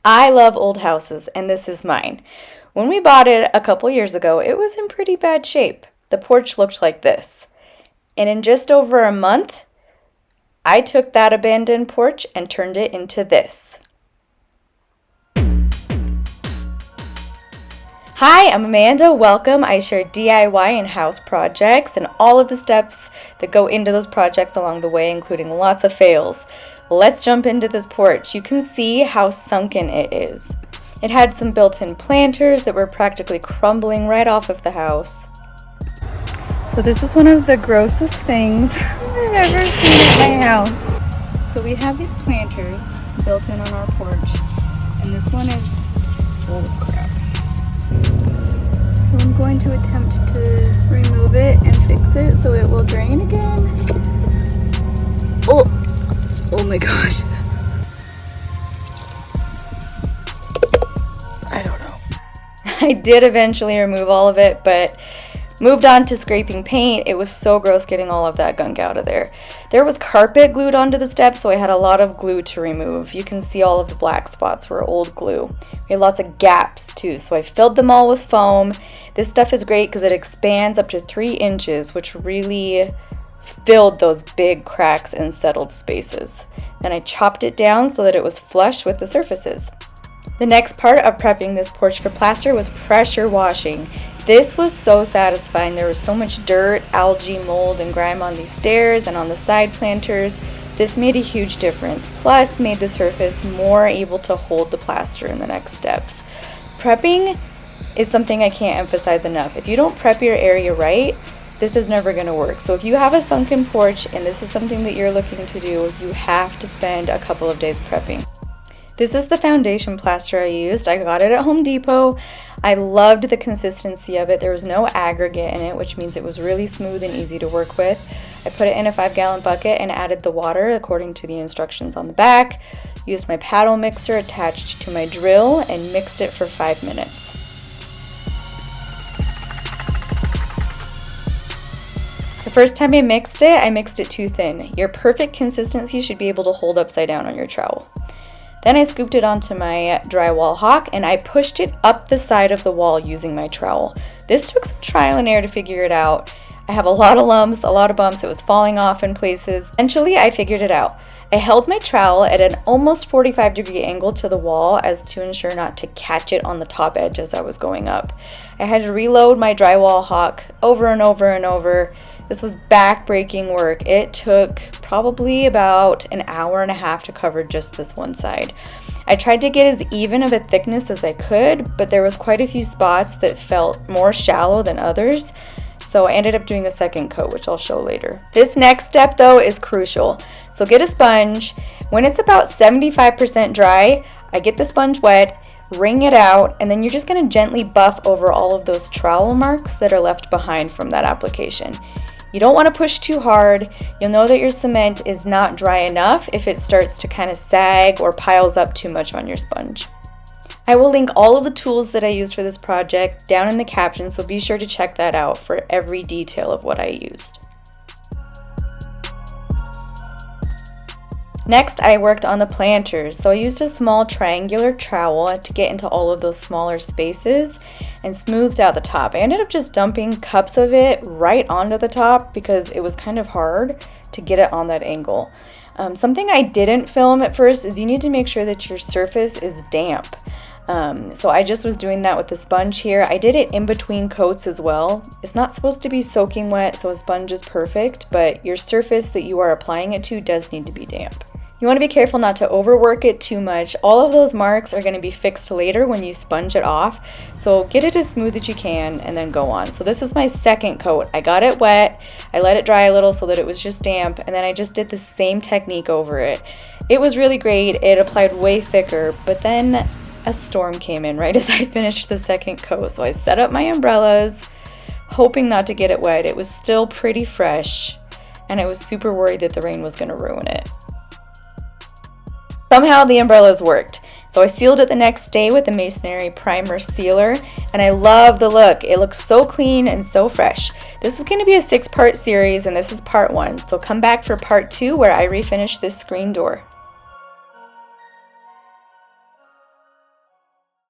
I love old houses, and this is mine. When we bought it a couple years ago, it was in pretty bad shape. The porch looked like this. And in just over a month, I took that abandoned porch and turned it into this. Hi, I'm Amanda. Welcome. I share DIY and house projects and all of the steps that go into those projects along the way, including lots of fails. Let's jump into this porch. You can see how sunken it is. It had some built-in planters that were practically crumbling right off of the house. So this is one of the grossest things I've ever seen at my house. So we have these planters built in on our porch, and this one is full of crap. So I'm going to attempt to remove it and fix it so it will drain again. Oh my gosh. I don't know. I did eventually remove all of it, but moved on to scraping paint. It was so gross getting all of that gunk out of there. There was carpet glued onto the steps, so I had a lot of glue to remove. You can see all of the black spots were old glue. We had lots of gaps too, so I filled them all with foam. This stuff is great because it expands up to 3 inches, which really filled those big cracks and settled spaces. Then I chopped it down so that it was flush with the surfaces. The next part of prepping this porch for plaster was pressure washing. This was so satisfying. There was so much dirt, algae, mold, and grime on these stairs and on the side planters. This made a huge difference, plus made the surface more able to hold the plaster in the next steps. Prepping is something I can't emphasize enough. If you don't prep your area right, this is never going to work. So if you have a sunken porch and this is something that you're looking to do, you have to spend a couple of days prepping. This is the foundation plaster I used. I got it at Home Depot. I loved the consistency of it. There was no aggregate in it, which means it was really smooth and easy to work with. I put it in a 5-gallon bucket and added the water according to the instructions on the back. Used my paddle mixer attached to my drill and mixed it for 5 minutes. The first time I mixed it too thin. Your perfect consistency should be able to hold upside down on your trowel. Then I scooped it onto my drywall hawk and I pushed it up the side of the wall using my trowel. This took some trial and error to figure it out. I have a lot of lumps, a lot of bumps, it was falling off in places. Eventually I figured it out. I held my trowel at an almost 45-degree angle to the wall as to ensure not to catch it on the top edge as I was going up. I had to reload my drywall hawk over and over and over. This was back-breaking work. It took probably about an hour and a half to cover just this one side. I tried to get as even of a thickness as I could, but there was quite a few spots that felt more shallow than others, so I ended up doing a second coat, which I'll show later. This next step, though, is crucial. So get a sponge. When it's about 75% dry, I get the sponge wet, wring it out, and then you're just going to gently buff over all of those trowel marks that are left behind from that application. You don't want to push too hard. You'll know that your cement is not dry enough if it starts to kind of sag or piles up too much on your sponge. I will link all of the tools that I used for this project down in the caption, so be sure to check that out for every detail of what I used. Next, I worked on the planters. So I used a small triangular trowel to get into all of those smaller spaces and smoothed out the top. I ended up just dumping cups of it right onto the top because it was kind of hard to get it on that angle. Something I didn't film at first is you need to make sure that your surface is damp. So I just was doing that with the sponge here. I did it in between coats as well. It's not supposed to be soaking wet, so a sponge is perfect, but your surface that you are applying it to does need to be damp. You want to be careful not to overwork it too much. All of those marks are going to be fixed later when you sponge it off, so get it as smooth as you can and then go on. So this is my second coat. I got it wet, I let it dry a little so that it was just damp, and then I just did the same technique over it. It was really great. It applied way thicker, but then a storm came in right as I finished the second coat, so I set up my umbrellas, hoping not to get it wet. It was still pretty fresh, and I was super worried that the rain was going to ruin it. Somehow the umbrellas worked, so I sealed it the next day with a masonry primer sealer, and I love the look. It looks so clean and so fresh. This is going to be a 6-part series, and this is part 1, so come back for part 2 where I refinish this screen door.